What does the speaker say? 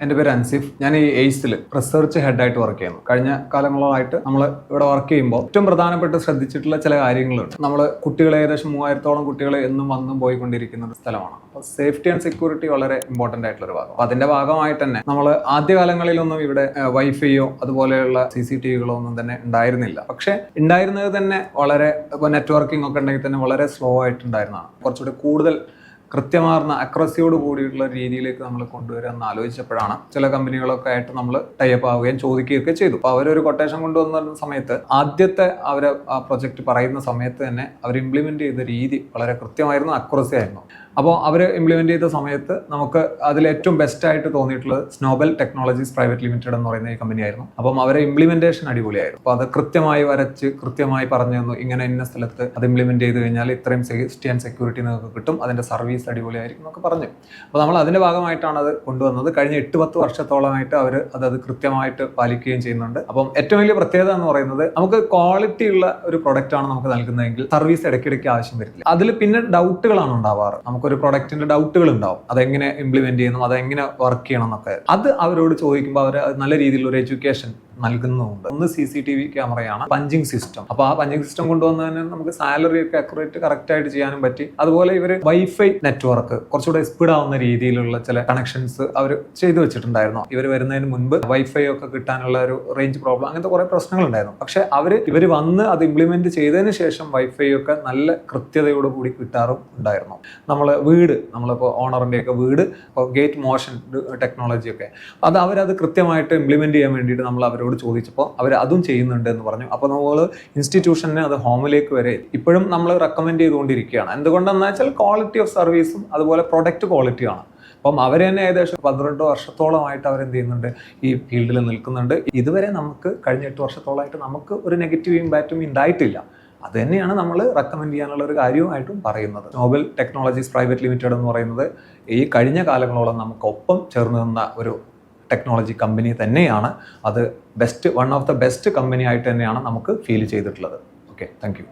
എൻ്റെ പേര് അൻസിഫ്. ഞാൻ ഈ എയ്സിൽ റിസർച്ച് ഹെഡായിട്ട് വർക്ക് ചെയ്യുന്നു. കഴിഞ്ഞ കാലങ്ങളായിട്ട് നമ്മൾ ഇവിടെ വർക്ക് ചെയ്യുമ്പോൾ ഏറ്റവും പ്രധാനപ്പെട്ട് ശ്രദ്ധിച്ചിട്ടുള്ള ചില കാര്യങ്ങളുണ്ട്. നമ്മൾ കുട്ടികളെ ഏകദേശം 3000-ഓളം കുട്ടികളെ എന്നും വന്നും പോയിക്കൊണ്ടിരിക്കുന്ന ഒരു സ്ഥലമാണ്. അപ്പോൾ സേഫ്റ്റി ആൻഡ് സെക്യൂരിറ്റി വളരെ ഇമ്പോർട്ടൻ്റ് ആയിട്ടുള്ള ഒരു ഭാഗം. അപ്പോൾ അതിൻ്റെ ഭാഗമായിട്ട് തന്നെ നമ്മൾ ആദ്യകാലങ്ങളിലൊന്നും ഇവിടെ വൈഫൈയോ അതുപോലെയുള്ള CCTVകളോ ഒന്നും തന്നെ ഉണ്ടായിരുന്നില്ല. പക്ഷേ ഉണ്ടായിരുന്നത് തന്നെ വളരെ ഇപ്പോൾ നെറ്റ്വർക്കിംഗ് ഒക്കെ ഉണ്ടെങ്കിൽ തന്നെ വളരെ സ്ലോ ആയിട്ടുണ്ടായിരുന്നതാണ്. കുറച്ചുകൂടി കൂടുതൽ കൃത്യമാർന്ന അക്രസിയോട് കൂടിയിട്ടുള്ള രീതിയിലേക്ക് നമ്മൾ കൊണ്ടുവരാമെന്ന് ആലോചിച്ചപ്പോഴാണ് ചില കമ്പനികളൊക്കെ ആയിട്ട് നമ്മൾ ടൈപ്പ് ആവുകയും ചോദിക്കുകയൊക്കെ ചെയ്തു. അപ്പോൾ അവരൊരു കൊട്ടേഷൻ കൊണ്ടുവന്ന സമയത്ത് ആദ്യത്തെ അവർ ആ പ്രൊജക്റ്റ് പറയുന്ന സമയത്ത് തന്നെ അവർ ഇംപ്ലിമെന്റ് ചെയ്ത രീതി വളരെ കൃത്യമായിരുന്നു, അക്യുറസി ആയിരുന്നു. അപ്പോൾ അവർ ഇംപ്ലിമെന്റ് ചെയ്ത സമയത്ത് നമുക്ക് അതിൽ ഏറ്റവും ബെസ്റ്റ് ആയിട്ട് തോന്നിയിട്ടുള്ളത് സ്നോബൽ ടെക്നോളജീസ് പ്രൈവറ്റ് ലിമിറ്റഡ് എന്ന് പറയുന്ന ഈ കമ്പനിയായിരുന്നു. അപ്പം അവരെ ഇംപ്ലിമെന്റേഷൻ അടിപൊളിയായിരുന്നു. അപ്പോൾ അത് കൃത്യമായി വരച്ച് കൃത്യമായി പറഞ്ഞു തന്നു, ഇങ്ങനെ ഇന്ന സ്ഥലത്ത് അത് ഇംപ്ലിമെന്റ് ചെയ്ത് കഴിഞ്ഞാൽ ഇത്രയും സേഫ്റ്റി ആൻഡ് സെക്യൂരിറ്റി നിങ്ങൾക്ക് കിട്ടും, അതിന്റെ സർവീസ് അടിപൊളിയായിരിക്കും എന്നൊക്കെ പറഞ്ഞു. അപ്പോൾ നമ്മൾ അതിന്റെ ഭാഗമായിട്ടാണ് അത് കൊണ്ടുവന്നത്. കഴിഞ്ഞ 8-10 വർഷത്തോളമായിട്ട് അവർ അത് കൃത്യമായിട്ട് പാലിക്കുകയും ചെയ്യുന്നുണ്ട്. അപ്പം ഏറ്റവും വലിയ പ്രത്യേകത എന്ന് പറയുന്നത് നമുക്ക് ക്വാളിറ്റി ഉള്ള ഒരു പ്രൊഡക്റ്റ് ആണ് നമുക്ക് നൽകുന്നതെങ്കിൽ സർവീസ് ഇടയ്ക്കിടയ്ക്ക് ആവശ്യം വരില്ല. അതിൽ പിന്നെ ഡൗട്ടുകളാണ് ഉണ്ടാവാറ്. ഒരു പ്രൊഡക്റ്റിന്റെ ഡൗട്ടുകൾ ഉണ്ടാവും, അതെങ്ങനെ ഇംപ്ലിമെന്റ് ചെയ്യണം, അതെങ്ങനെ വർക്ക് ചെയ്യണം എന്നൊക്കെ. അത് അവരോട് ചോദിക്കുമ്പോൾ അവർ നല്ല രീതിയിലുള്ള ഒരു എഡ്യൂക്കേഷൻ നൽകുന്നുമുണ്ട്. ഒന്ന് CCTV ക്യാമറയാണ്, പഞ്ചിങ് സിസ്റ്റം. അപ്പോൾ ആ പഞ്ചിങ് സിസ്റ്റം കൊണ്ടുവന്നതിന് നമുക്ക് സാലറി ഒക്കെ അക്യുറേറ്റ് കറക്റ്റ് ആയിട്ട് ചെയ്യാനും പറ്റി. അതുപോലെ ഇവർ വൈഫൈ നെറ്റ്വർക്ക് കുറച്ചുകൂടെ സ്പീഡ് ആവുന്ന രീതിയിലുള്ള ചില കണക്ഷൻസ് അവർ ചെയ്തു വെച്ചിട്ടുണ്ടായിരുന്നു. ഇവർ വരുന്നതിന് മുൻപ് വൈഫൈ ഒക്കെ കിട്ടാനുള്ള ഒരു റേഞ്ച് പ്രോബ്ലം, അങ്ങനത്തെ കുറെ പ്രശ്നങ്ങളുണ്ടായിരുന്നു. പക്ഷെ ഇവർ വന്ന് അത് ഇംപ്ലിമെന്റ് ചെയ്തതിന് ശേഷം വൈഫൈ ഒക്കെ നല്ല കൃത്യതയോട് കൂടി കിട്ടാറും ഉണ്ടായിരുന്നു. നമ്മളിപ്പോൾ ഓണറിന്റെ ഒക്കെ വീട്, ഇപ്പോൾ ഗേറ്റ് മോഷൻ ടെക്നോളജി ഒക്കെ അത് അവരത് കൃത്യമായിട്ട് ഇംപ്ലിമെന്റ് ചെയ്യാൻ വേണ്ടിയിട്ട് നമ്മൾ അവരോട് ചോദിച്ചപ്പോൾ അവർ അതും ചെയ്യുന്നുണ്ട് എന്ന് പറഞ്ഞു. അപ്പോൾ നമ്മൾ ഇൻസ്റ്റിറ്റ്യൂഷനെ അത് ഹോമിലേക്ക് വരെ ഇപ്പോഴും നമ്മൾ റെക്കമെൻഡ് ചെയ്തുകൊണ്ടിരിക്കുകയാണ്. എന്തുകൊണ്ടെന്ന് വെച്ചാൽ ക്വാളിറ്റി ഓഫ് സർവീസും അതുപോലെ പ്രൊഡക്റ്റ് ക്വാളിറ്റിയാണ്. അപ്പം അവർ തന്നെ ഏകദേശം 12 വർഷത്തോളമായിട്ട് അവരെന്ത് ചെയ്യുന്നുണ്ട്, ഈ ഫീൽഡിൽ നിൽക്കുന്നുണ്ട്. ഇതുവരെ നമുക്ക് കഴിഞ്ഞ 8 വർഷത്തോളമായിട്ട് നമുക്ക് ഒരു നെഗറ്റീവ് ഇമ്പാക്റ്റും ഉണ്ടായിട്ടില്ല. അത് തന്നെയാണ് നമ്മൾ റെക്കമെൻഡ് ചെയ്യാനുള്ള ഒരു കാര്യമായിട്ടും പറയുന്നത്. സ്നോബൽ ടെക്നോളജീസ് പ്രൈവറ്റ് ലിമിറ്റഡ് എന്ന് പറയുന്നത് ഈ കഴിഞ്ഞ കാലങ്ങളോളം നമുക്കൊപ്പം ചേർന്ന് നിന്ന ഒരു ടെക്നോളജി കമ്പനി തന്നെയാണ്. അത് one of the best company ആയിട്ട് തന്നെയാണ് നമുക്ക് ഫീൽ ചെയ്തിട്ടുള്ളത്. Okay, thank you.